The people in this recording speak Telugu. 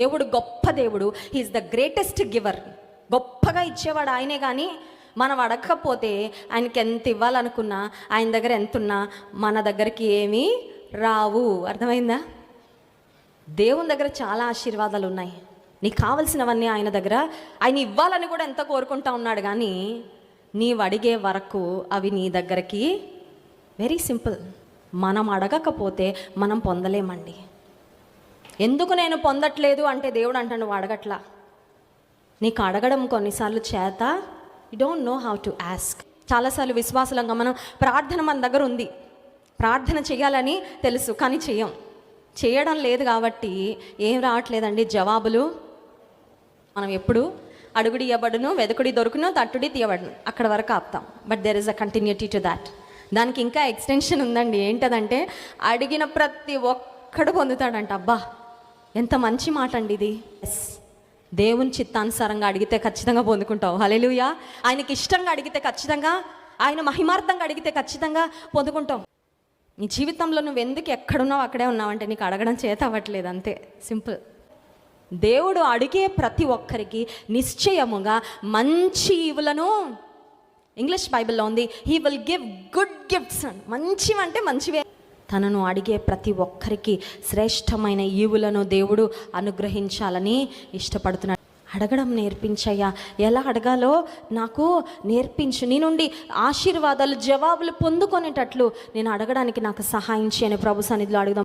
దేవుడు గొప్ప దేవుడు. He is the greatest giver. గొప్పగా ఇచ్చేవాడు ఆయనే. కానీ మనం అడగకపోతే ఆయనకి ఎంత ఇవ్వాలనుకున్నా, ఆయన దగ్గర ఎంత ఉన్నా మన దగ్గరికి ఏమీ రావు. అర్థమైందా? దేవుని దగ్గర చాలా ఆశీర్వాదాలు ఉన్నాయి. నీకు కావలసినవన్నీ ఆయన దగ్గర ఆయన ఇవ్వాలని కూడా ఎంత కోరుకుంటా ఉన్నాడు. కానీ నీవు అడిగే వరకు అవి నీ దగ్గరికి వెరీ సింపుల్. మనం అడగకపోతే మనం పొందలేమండి. ఎందుకు నేను పొందట్లేదు అంటే దేవుడు అంటాడు, నువ్వు అడగట్లా. నీకు అడగడం కొన్నిసార్లు చేత, you don't know how to ask. చాలాసార్లు విశ్వాసులంగా మనం ప్రార్థన మన దగ్గర ఉంది, ప్రార్థన చేయాలని తెలుసు, కానీ చేయడం లేదు. కాబట్టి ఏం రావట్లేదండి జవాబులు. మనం ఎప్పుడు అడుగుడి ఇవ్వబడును, వెదకుడి దొరుకును, తట్టుడి తీయబడును, అక్కడ వరకు ఆపుతాం. But there is a continuity to that. దానికి ఇంకా ఎక్స్టెన్షన్ ఉందండి. ఏంటదంటే అడిగిన ప్రతి ఒక్కడు పొందుతాడంట. అబ్బా, ఎంత మంచి మాట అండి ఇది. ఎస్, దేవుని చిత్తానుసారంగా అడిగితే ఖచ్చితంగా పొందుకుంటావు. హల్లెలూయా. ఆయనకి ఇష్టంగా అడిగితే ఖచ్చితంగా, ఆయన మహిమార్థంగా అడిగితే ఖచ్చితంగా పొందుకుంటావు. నీ జీవితంలో నువ్వు ఎందుకు ఎక్కడున్నావు అక్కడే ఉన్నావంటే నీకు అడగడం చేత అవ్వట్లేదు, అంతే, సింపుల్. దేవుడు అడిగే ప్రతి ఒక్కరికి నిశ్చయముగా మంచి ఈవులను, ఇంగ్లీష్ బైబిల్లో ఉంది, he will give good gifts. మంచివంటే మంచివే. తనను అడిగే ప్రతి ఒక్కరికి శ్రేష్టమైన ఈవులను దేవుడు అనుగ్రహించాలని ఇష్టపడుతున్నాడు. అడగడం నేర్పించయ్యా, ఎలా అడగాలో నాకు నేర్పించు, నీ నుండి ఆశీర్వాదాలు జవాబులు పొందుకునేటట్లు నేను అడగడానికి నాకు సహాయం చేయని ప్రభు సన్నిధిలో అడుగుదాం.